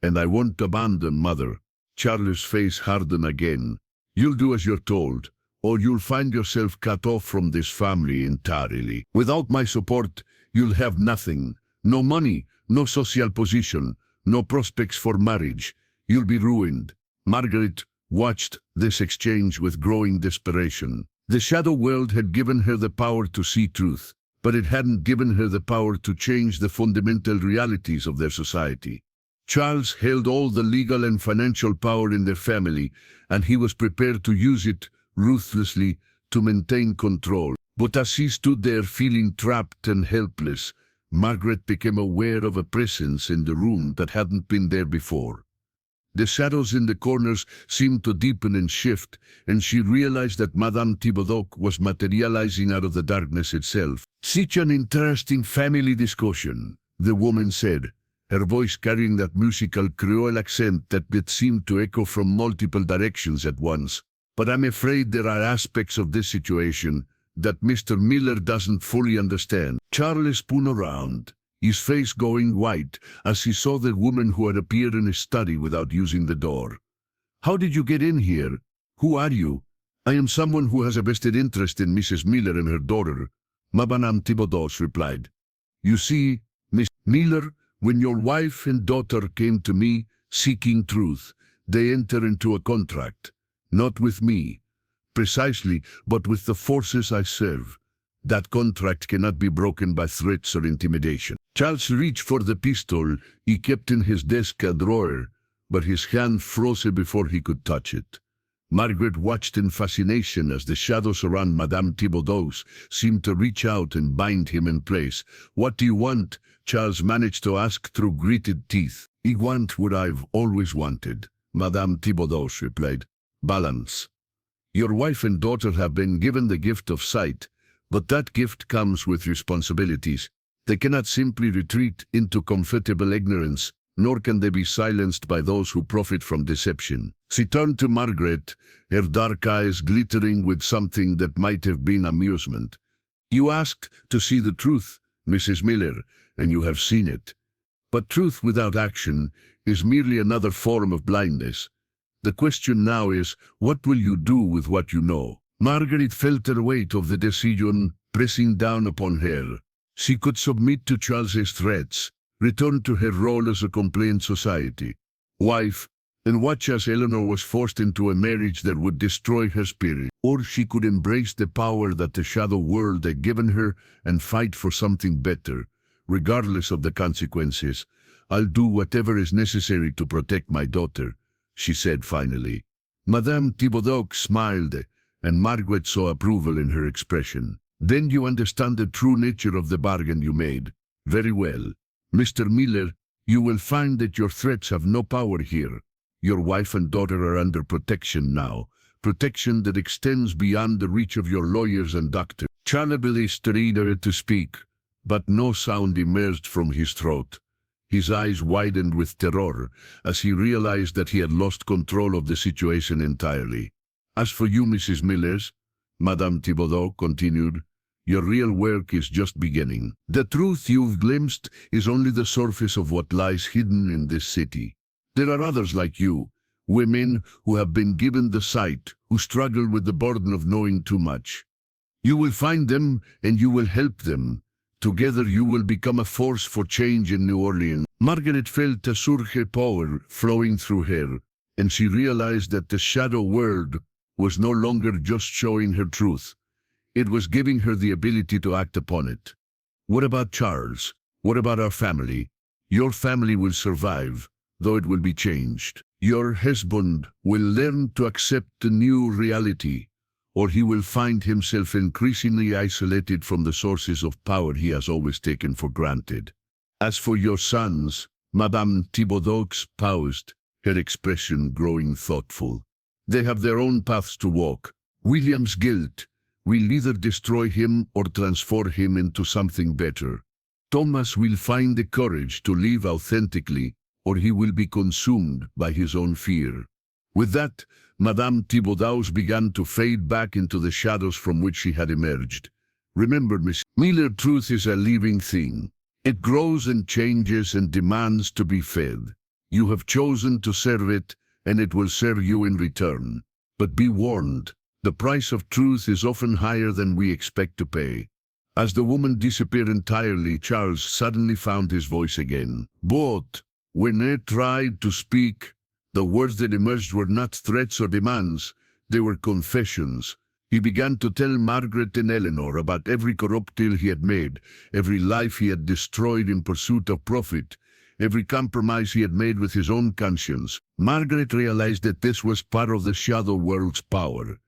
and I won't abandon Mother. Charles' face hardened again. You'll do as you're told, or you'll find yourself cut off from this family entirely. Without my support, you'll have nothing. No money, no social position, no prospects for marriage. You'll be ruined. Margaret watched this exchange with growing desperation. The shadow world had given her the power to see truth, but it hadn't given her the power to change the fundamental realities of their society. Charles held all the legal and financial power in their family, and he was prepared to use it ruthlessly to maintain control. But as she stood there feeling trapped and helpless, Margaret became aware of a presence in the room that hadn't been there before. The shadows in the corners seemed to deepen and shift, and she realized that Madame Thibaudot was materializing out of the darkness itself. Such an interesting family discussion, the woman said, her voice carrying that musical Creole accent that seemed to echo from multiple directions at once. But I'm afraid there are aspects of this situation that Mr. Miller doesn't fully understand. Charles spun around, his face going white as he saw the woman who had appeared in his study without using the door. How did you get in here? Who are you? I am someone who has a vested interest in Mrs. Miller and her daughter, Madame Thibaudot replied. You see, Miss Miller, when your wife and daughter came to me seeking truth, they entered into a contract, not with me, precisely, but with the forces I serve. That contract cannot be broken by threats or intimidation. Charles reached for the pistol he kept in his desk drawer, but his hand froze before he could touch it. Margaret watched in fascination as the shadows around Madame Thibaudot seemed to reach out and bind him in place. What do you want? Charles managed to ask through gritted teeth. I want what I've always wanted, Madame Thibaudot replied. Balance. Your wife and daughter have been given the gift of sight, but that gift comes with responsibilities. They cannot simply retreat into comfortable ignorance, nor can they be silenced by those who profit from deception. She turned to Margaret, her dark eyes glittering with something that might have been amusement. You asked to see the truth, Mrs. Miller, and you have seen it. But truth without action is merely another form of blindness. The question now is, what will you do with what you know? Margaret felt the weight of the decision pressing down upon her. She could submit to Charles's threats, return to her role as a complaint society wife, and watch as Eleanor was forced into a marriage that would destroy her spirit. Or she could embrace the power that the shadow world had given her and fight for something better, regardless of the consequences. I'll do whatever is necessary to protect my daughter, she said finally. Madame Thibodeau smiled, and Margaret saw approval in her expression. Then you understand the true nature of the bargain you made. Very well. Mr. Miller, you will find that your threats have no power here. Your wife and daughter are under protection now, protection that extends beyond the reach of your lawyers and doctors. Charlable started to speak, but no sound emerged from his throat. His eyes widened with terror as he realized that he had lost control of the situation entirely. As for you, Mrs. Millers, Madame Thibodeau continued, your real work is just beginning. The truth you've glimpsed is only the surface of what lies hidden in this city. There are others like you, women who have been given the sight, who struggle with the burden of knowing too much. You will find them and you will help them. Together you will become a force for change in New Orleans. Margaret felt a surge of power flowing through her, and she realized that the shadow world was no longer just showing her truth. It was giving her the ability to act upon it. What about Charles? What about our family? Your family will survive, though it will be changed. Your husband will learn to accept the new reality, or he will find himself increasingly isolated from the sources of power he has always taken for granted. As for your sons, Madame Thibodeau paused, her expression growing thoughtful. They have their own paths to walk. William's guilt will either destroy him or transform him into something better. Thomas will find the courage to live authentically, or he will be consumed by his own fear. With that, Madame Thibodeau began to fade back into the shadows from which she had emerged. Remember, Miss Miller, truth is a living thing. It grows and changes and demands to be fed. You have chosen to serve it, and it will serve you in return. But be warned, the price of truth is often higher than we expect to pay. As the woman disappeared entirely, Charles suddenly found his voice again. But when he tried to speak, the words that emerged were not threats or demands, they were confessions. He began to tell Margaret and Eleanor about every corrupt deal he had made, every life he had destroyed in pursuit of profit, every compromise he had made with his own conscience. Margaret realized that this was part of the shadow world's power.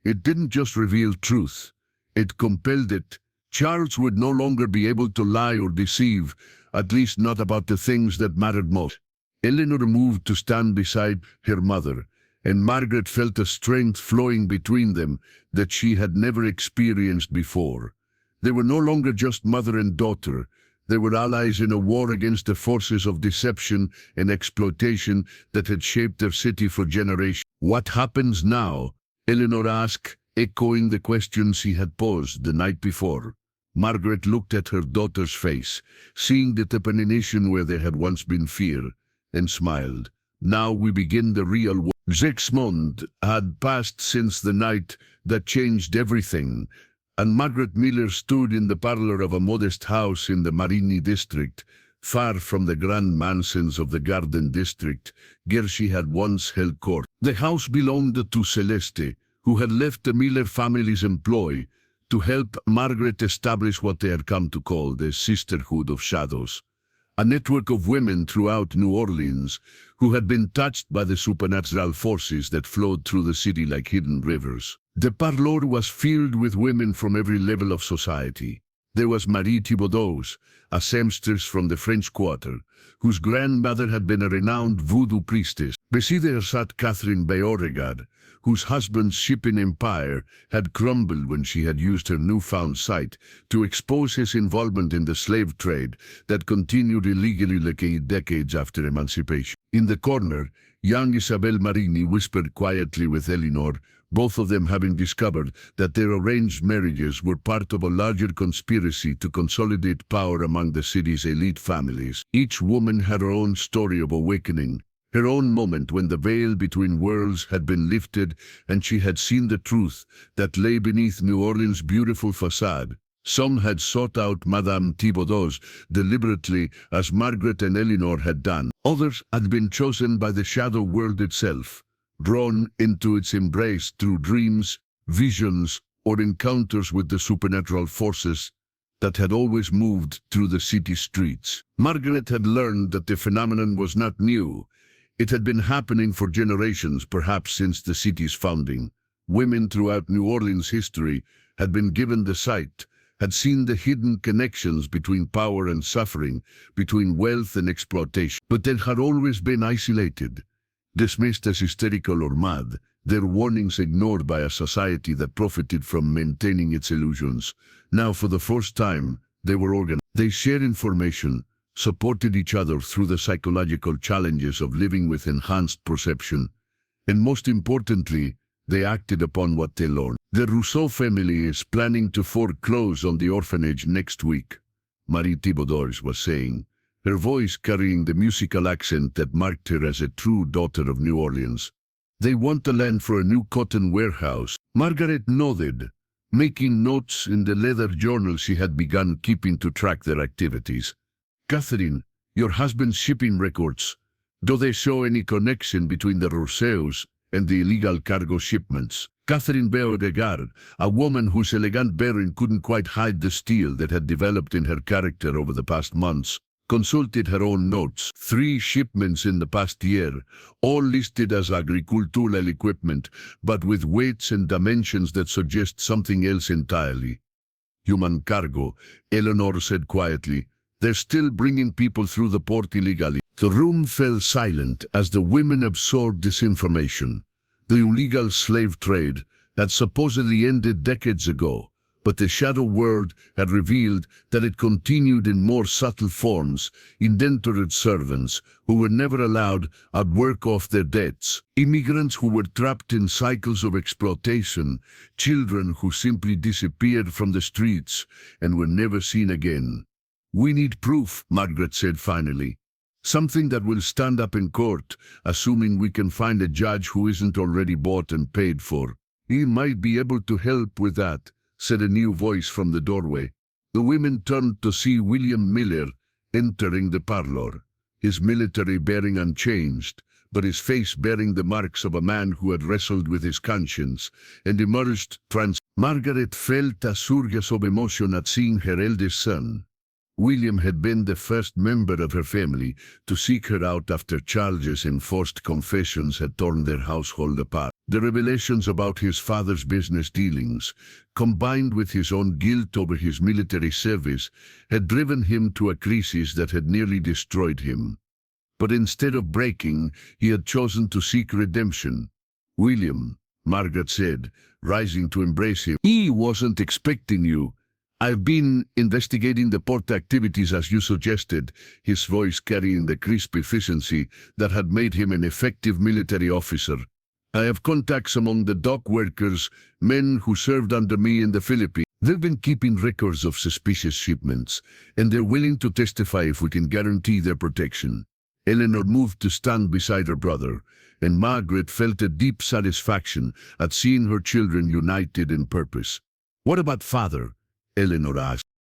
It didn't just reveal truth, it compelled it. Charles would no longer be able to lie or deceive, at least not about the things that mattered most. Eleanor moved to stand beside her mother, and Margaret felt a strength flowing between them that she had never experienced before. They were no longer just mother and daughter. They were allies in a war against the forces of deception and exploitation that had shaped their city for generations. What happens now? Eleanor asked, echoing the question she had posed the night before. Margaret looked at her daughter's face, seeing the determination where there had once been fear, and smiled. Now we begin the real war. 6 months had passed since the night that changed everything, and Margaret Miller stood in the parlor of a modest house in the Marigny district, far from the grand mansions of the Garden district, where she had once held court. The house belonged to Celeste, who had left the Miller family's employ to help Margaret establish what they had come to call the Sisterhood of Shadows, a network of women throughout New Orleans who had been touched by the supernatural forces that flowed through the city like hidden rivers. The parlor was filled with women from every level of society. There was Marie Thibodeau, a seamstress from the French Quarter, whose grandmother had been a renowned voodoo priestess. Beside her sat Catherine Beauregard, whose husband's shipping empire had crumbled when she had used her newfound sight to expose his involvement in the slave trade that continued illegally decades after emancipation. In the corner, young Isabel Marini whispered quietly with Eleanor, both of them having discovered that their arranged marriages were part of a larger conspiracy to consolidate power among the city's elite families. Each woman had her own story of awakening, her own moment when the veil between worlds had been lifted and she had seen the truth that lay beneath New Orleans' beautiful facade. Some had sought out Madame Thibodeau's deliberately, as Margaret and Eleanor had done. Others had been chosen by the shadow world itself, drawn into its embrace through dreams, visions, or encounters with the supernatural forces that had always moved through the city streets. Margaret had learned that the phenomenon was not new. It had been happening for generations, perhaps since the city's founding. Women throughout New Orleans' history had been given the sight, had seen the hidden connections between power and suffering, between wealth and exploitation. But they had always been isolated, dismissed as hysterical or mad, their warnings ignored by a society that profited from maintaining its illusions. Now, for the first time, they were organized. They shared information, supported each other through the psychological challenges of living with enhanced perception, and most importantly, they acted upon what they learned. The Rousseau family is planning to foreclose on the orphanage next week, Marie Thibodeau was saying, her voice carrying the musical accent that marked her as a true daughter of New Orleans. They want the land for a new cotton warehouse. Margaret nodded, making notes in the leather journal she had begun keeping to track their activities. Catherine, your husband's shipping records, do they show any connection between the Rousseaus and the illegal cargo shipments? Catherine Beauregard, a woman whose elegant bearing couldn't quite hide the steel that had developed in her character over the past months, consulted her own notes. 3 shipments in the past year, all listed as agricultural equipment, but with weights and dimensions that suggest something else entirely. Human cargo, Eleanor said quietly. They're still bringing people through the port illegally. The room fell silent as the women absorbed this information. The illegal slave trade had supposedly ended decades ago, but the shadow world had revealed that it continued in more subtle forms: indentured servants who were never allowed to work off their debts, immigrants who were trapped in cycles of exploitation, children who simply disappeared from the streets and were never seen again. We need proof, Margaret said finally. Something that will stand up in court, assuming we can find a judge who isn't already bought and paid for. He might be able to help with that, said a new voice from the doorway. The women turned to see William Miller entering the parlor, his military bearing unchanged, but his face bearing the marks of a man who had wrestled with his conscience and emerged Margaret felt a surge of emotion at seeing her eldest son. William had been the first member of her family to seek her out after charges and forced confessions had torn their household apart. The revelations about his father's business dealings, combined with his own guilt over his military service, had driven him to a crisis that had nearly destroyed him. But instead of breaking, he had chosen to seek redemption. William, Margaret said, rising to embrace him. He wasn't expecting you. I've been investigating the port activities as you suggested, his voice carrying the crisp efficiency that had made him an effective military officer. I have contacts among the dock workers, men who served under me in the Philippines. They've been keeping records of suspicious shipments, and they're willing to testify if we can guarantee their protection. Eleanor moved to stand beside her brother, and Margaret felt a deep satisfaction at seeing her children united in purpose. What about father? Eleanor asked.